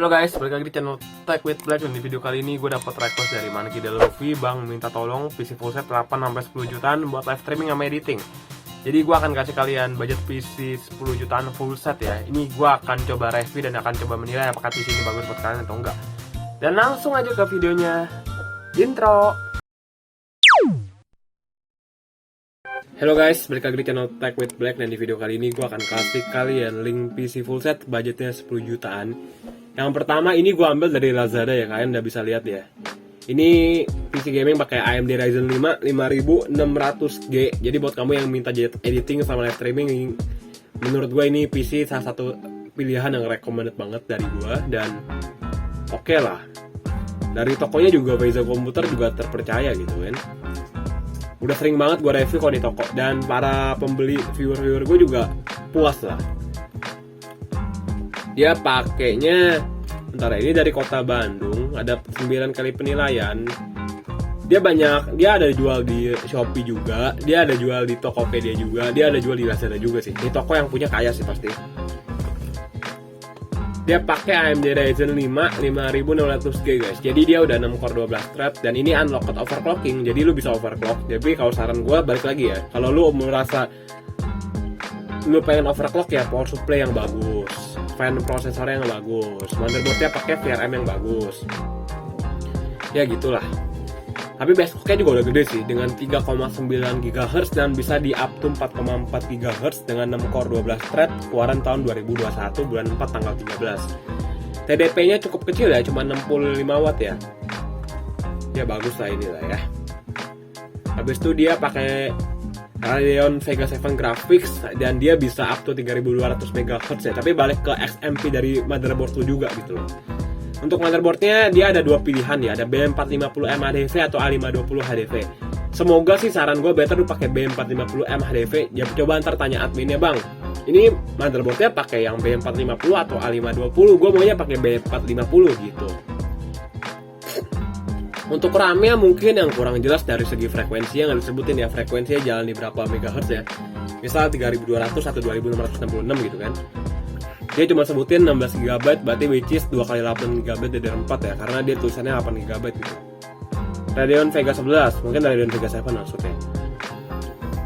Halo guys, balik lagi di channel Tech with Black. Dan di video kali ini gue dapat request dari Manki Deluvi. Bang minta tolong PC fullset 8-10 jutaan buat live streaming sama editing. Jadi gue akan kasih kalian budget PC 10 jutaan fullset ya. Ini gue akan coba review dan akan coba menilai apakah PC ini bagus buat kalian atau enggak. Dan langsung aja ke videonya. Intro. Halo guys, balik lagi di channel Tech with Black. Dan di video kali ini gue akan kasih kalian link PC fullset budgetnya 10 jutaan. Yang pertama ini gue ambil dari Lazada ya, kalian udah bisa lihat ya. Ini PC gaming pakai AMD Ryzen 5 5600G. Jadi buat kamu yang minta editing sama live streaming, menurut gue ini PC salah satu pilihan yang recommended banget dari gue. Dan oke lah, dari tokonya juga Baiza Komputer juga terpercaya gitu kan. Udah sering banget gue review kok di toko, dan para pembeli viewer gue juga puas lah. Dia pakainya, bentar, ini dari kota Bandung, ada 9 kali penilaian. Dia ada jual di Shopee juga, dia ada jual di Tokopedia juga, dia ada jual di Lazada juga sih. Ini toko yang punya kaya sih pasti. Dia pakai AMD Ryzen 5 5600G guys. Jadi dia udah 6 core 12 thread, dan ini unlocked overclocking, jadi lu bisa overclock. Jadi kalau saran gue balik lagi ya, kalau lu merasa lu pengen overclock ya power supply yang bagus, fan prosesornya yang bagus, motherboardnya pakai VRM yang bagus. Ya gitulah. Tapi besoknya juga udah gede sih, dengan 3,9 GHz dan bisa di up to 4,4 GHz dengan 6 core 12 thread, keluaran tahun 2021 bulan 4 tanggal 13. TDP-nya cukup kecil ya, cuma 65 watt ya. Ya bagus lah inilah ya. Habis itu dia pakai Radeon Vega 7 Graphics dan dia bisa up to 3200 MHz ya. Tapi balik ke XMP dari motherboard lu juga gitu loh. Untuk motherboardnya dia ada dua pilihan ya, ada B450M HDV atau A520 HDV. Semoga sih saran gue better lu pakai B450M HDV. Ya coba ntar tanya adminnya, bang, ini motherboardnya pakai yang B450 atau A520? Gue maunya pakai B450 gitu. Untuk RAM-nya mungkin yang kurang jelas dari segi frekuensi yang disebutin ya, frekuensinya jalan di berapa MHz ya. Misal 3200 atau 2666 gitu kan. Dia cuma sebutin 16 GB, berarti which is 2 kali 8 GB dari 4 ya, karena dia tulisannya 8 GB gitu. Radeon Vega 11, mungkin Radeon Vega 7 maksudnya.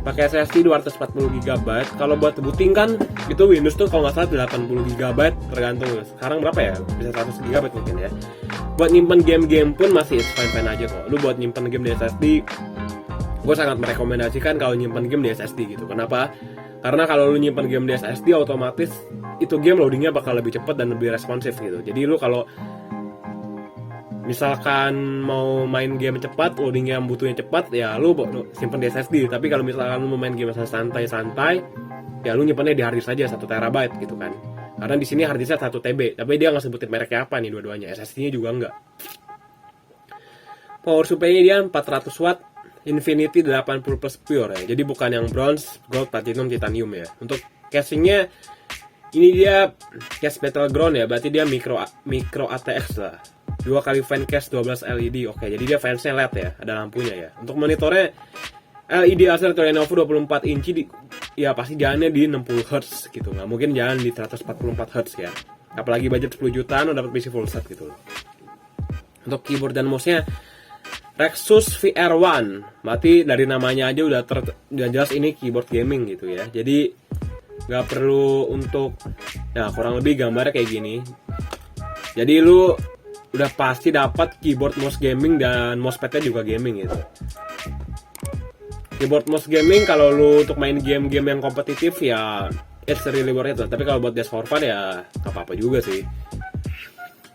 Pakai SSD 240 GB. Kalau buat booting kan itu Windows tuh kalau nggak salah 80 GB, tergantung sekarang berapa ya, bisa 100 GB mungkin ya. Buat nyimpen game-game pun masih fine-fine aja kok. Lu buat nyimpen game di SSD, gue sangat merekomendasikan kalau nyimpen game di SSD gitu. Kenapa? Karena kalau lu nyimpen game di SSD, otomatis itu game loadingnya bakal lebih cepat dan lebih responsif gitu. Jadi lu kalau misalkan mau main game cepat, loadingnya butuhnya cepat, ya lu simpen di SSD. Tapi kalau misalkan lu mau main game santai-santai, ya lu nyimpennya di harddisk saja 1 TB gitu kan. Karena di sini harddisknya 1 TB, tapi dia nggak sebutin mereknya apa nih dua-duanya. SSD-nya juga nggak. Power supply-nya dia 400 watt, Infinity 80 plus pure ya. Jadi bukan yang bronze, gold, platinum, titanium ya. Untuk casingnya ini dia case battleground ya, berarti dia micro ATX lah. 2 kali fan case 12 LED. Oke, jadi dia fansnya LED ya, ada lampunya ya. Untuk monitornya LED Acer Lenovo 24 inci ya pasti jalannya di 60 Hz gitu. Nggak mungkin jalan di 144 Hz ya. Apalagi budget 10 jutaan udah dapat PC full set gitu loh. Untuk keyboard dan mouse-nya Rexus VR1. Berarti dari namanya aja udah jelas ini keyboard gaming gitu ya. Jadi nggak perlu untuk, ya kurang lebih gambarnya kayak gini. Jadi lu udah pasti dapat keyboard mouse gaming dan mousepadnya juga gaming gitu. Keyboard mouse gaming kalau lu untuk main game-game yang kompetitif ya it's really worth it. Tapi kalau buat just for fun ya nggak apa-apa juga sih.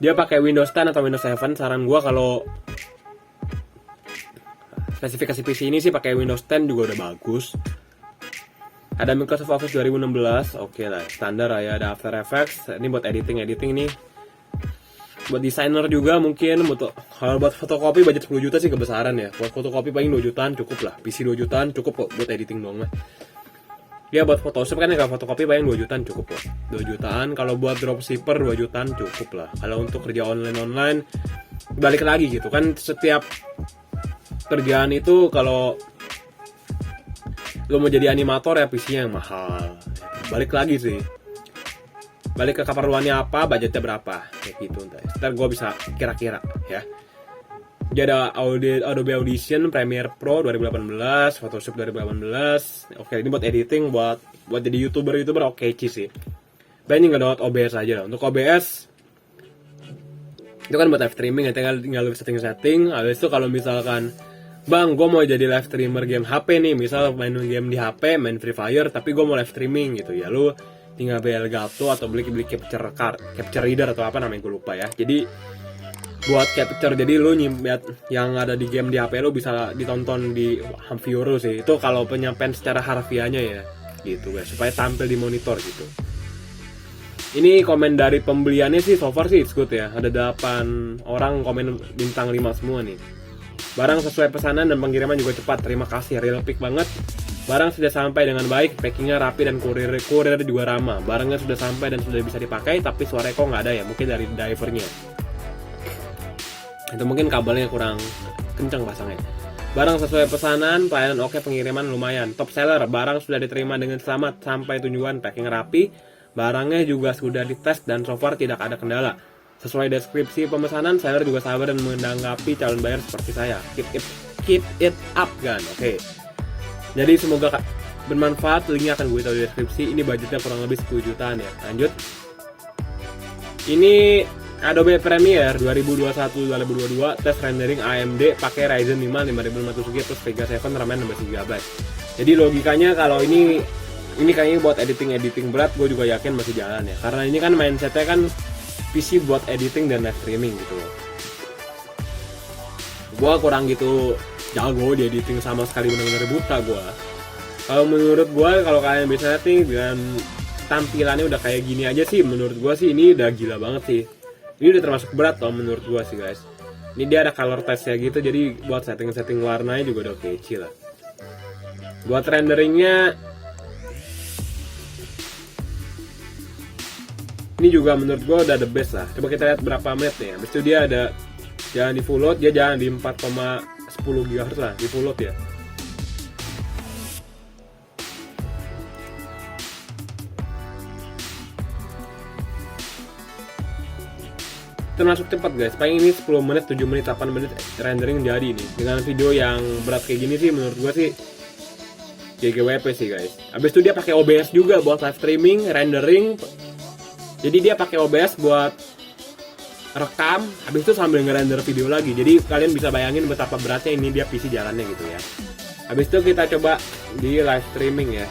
Dia pakai Windows 10 atau Windows 7. Saran gua kalau spesifikasi PC ini sih pakai Windows 10 juga udah bagus. Ada Microsoft Office 2016, oke lah, standar lah ya. Ada After Effects, ini buat editing nih. Buat desainer juga mungkin, kalau buat fotokopi budget 10 juta sih kebesaran ya. Buat fotokopi paling 2 jutaan cukup lah. PC 2 jutaan cukup kok buat editing doang lah. Ya buat Photoshop kan ya, kalau fotokopi paling 2 jutaan cukup kok. 2 jutaan, kalau buat dropshipper 2 jutaan cukup lah. Kalau untuk kerja online, balik lagi gitu kan, setiap kerjaan itu kalau lo mau jadi animator ya PC-nya yang mahal. Balik lagi sih, balik ke keperluannya apa, budgetnya berapa, kayak gitu. Ntar gue bisa kira-kira ya. Dia ada Adobe Audition, Premiere Pro 2018, Photoshop 2018. Oke, ini buat editing, buat jadi youtuber oke sih. Ini nggak download OBS aja lah. Untuk OBS itu kan buat live streaming ya, tinggal setting. Habis itu kalau misalkan bang, gue mau jadi live streamer game HP nih, misal main game di HP, main Free Fire, tapi gue mau live streaming gitu ya, lu tinggal beli Elgato atau beli capture reader atau apa namanya gue lupa ya. Jadi buat capture, jadi lu lihat yang ada di game di HP lu bisa ditonton di viewer lu sih. Itu kalau penyampaian secara harfiahnya ya gitu guys, supaya tampil di monitor gitu. Ini komen dari pembeliannya sih so far sih it's good ya. Ada 8 orang komen bintang 5 semua nih. Barang sesuai pesanan dan pengiriman juga cepat. Terima kasih, real pick banget. Barang sudah sampai dengan baik, packingnya rapi dan kurir juga ramah. Barangnya sudah sampai dan sudah bisa dipakai, tapi suaranya kok nggak ada ya? Mungkin dari drivernya. Itu mungkin kabelnya kurang kencang pasangnya. Barang sesuai pesanan, pelayanan oke, pengiriman lumayan. Top seller, barang sudah diterima dengan selamat sampai tujuan, packing rapi. Barangnya juga sudah dites dan so far tidak ada kendala. Sesuai deskripsi pemesanan, seller juga sabar dan menanggapi calon buyer seperti saya. Keep it up kan, oke. Jadi semoga bermanfaat. Linknya akan gue tahu di deskripsi. Ini budgetnya kurang lebih 10 jutaan ya. Lanjut. Ini Adobe Premiere 2021-2022 tes rendering AMD pakai Ryzen 5 5500G plus Vega 7 RAM 16GB. Jadi logikanya kalau ini kayaknya buat editing berat, gue juga yakin masih jalan ya. Karena ini kan mindsetnya kan PC buat editing dan live streaming gitu loh. Gue kurang gitu jago di editing sama sekali, benar-benar buta gue. Kalau menurut gue, kalau kalian bisa setting dengan tampilannya udah kayak gini aja sih, menurut gue sih ini udah gila banget sih. Ini udah termasuk berat loh menurut gue sih guys. Ini dia ada color testnya gitu, jadi buat setting warnanya juga udah kece lah. Buat renderingnya ini juga menurut gue udah the best lah. Coba kita lihat berapa menit nih. Habis itu dia ada jangan di full load, dia jangan di 4,10 GHz lah, di full load ya. Termasuk cepat guys. Paling ini 10 menit, 7 menit, 8 menit rendering jadi nih. Dengan video yang berat kayak gini sih menurut gue sih GGWP sih guys. Habis itu dia pakai OBS juga buat live streaming, rendering. Jadi dia pakai OBS buat rekam, habis itu sambil ngerender video lagi. Jadi kalian bisa bayangin betapa beratnya ini dia PC jalannya gitu ya. Habis itu kita coba di live streaming ya.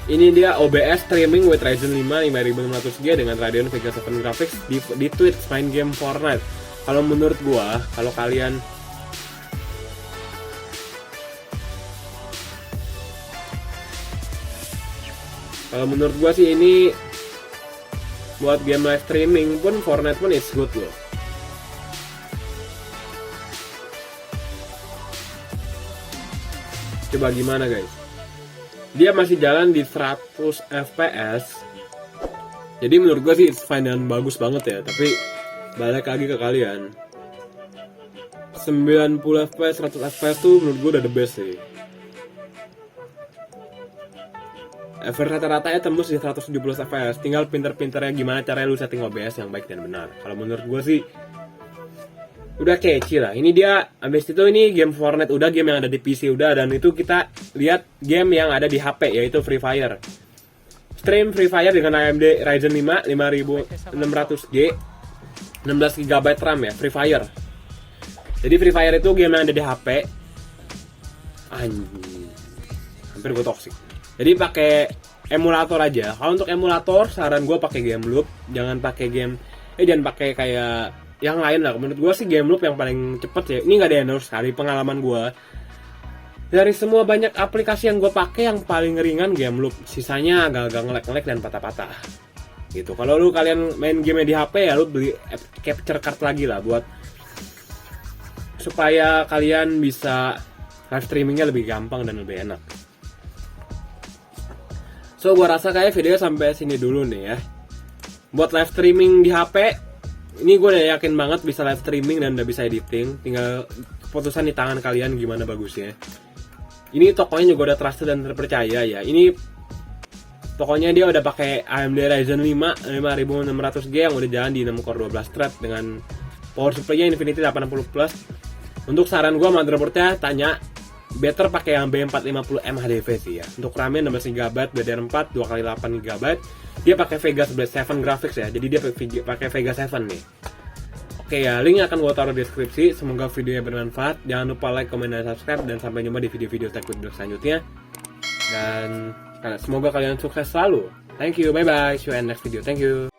Ini dia OBS streaming with Ryzen 5 5600G dengan Radeon Vega 7 graphics di Twitch main game Fortnite. Kalau menurut gua, kalau menurut gua sih ini buat game live streaming pun Fortnite pun is good loh. Coba gimana guys? Dia masih jalan di 100 FPS. Jadi menurut gua sih it's fine dan bagus banget ya. Tapi balik lagi ke kalian. 90 FPS, 100 FPS tuh menurut gua udah the best sih. Average rata-ratanya tembus di 170 fps. Tinggal pinter-pinternya gimana caranya lu setting OBS yang baik dan benar. Kalau menurut gue sih udah catchy lah. Ini dia, abis itu ini game Fortnite udah, game yang ada di PC udah, dan itu kita lihat game yang ada di HP yaitu Free Fire. Stream Free Fire dengan AMD Ryzen 5 5600G 16GB RAM ya, Free Fire. Jadi Free Fire itu game yang ada di HP. Anjing, hampir gue toxic. Jadi pakai emulator aja. Kalau untuk emulator saran gue pakai game loop, jangan pakai jangan pakai kayak yang lain lah. Menurut gue sih game loop yang paling cepet ya. Ini nggak ada endorse sekali, pengalaman gue. Dari semua banyak aplikasi yang gue pakai, yang paling ringan game loop. Sisanya agak-agak ngelek-ngelek dan patah-patah. Gitu. Kalau kalian main game di HP ya lu beli capture card lagi lah buat supaya kalian bisa live streamingnya lebih gampang dan lebih enak. So, gue rasa kayak video sampai sini dulu nih ya. Buat live streaming di HP, ini gue udah yakin banget bisa live streaming dan udah bisa editing. Tinggal keputusan di tangan kalian gimana bagusnya. Ini tokonya juga udah trusted dan terpercaya ya. Ini pokoknya dia udah pakai AMD Ryzen 5 5600G yang udah jalan di 6 core 12 thread dengan power supply-nya Infinity 80 Plus. Untuk saran gua motherboard-nya tanya better pakai yang B450M HDV sih ya. Untuk RAM-nya 16GB, DDR4 2x8GB. Dia pakai Vega 7 graphics ya. Jadi dia pakai Vega 7 nih. Oke ya, link akan gue taruh di deskripsi. Semoga videonya bermanfaat. Jangan lupa like, comment, dan subscribe. Dan sampai jumpa di video-video tech with Bill selanjutnya. Dan semoga kalian sukses selalu. Thank you, bye-bye. See you in next video. Thank you.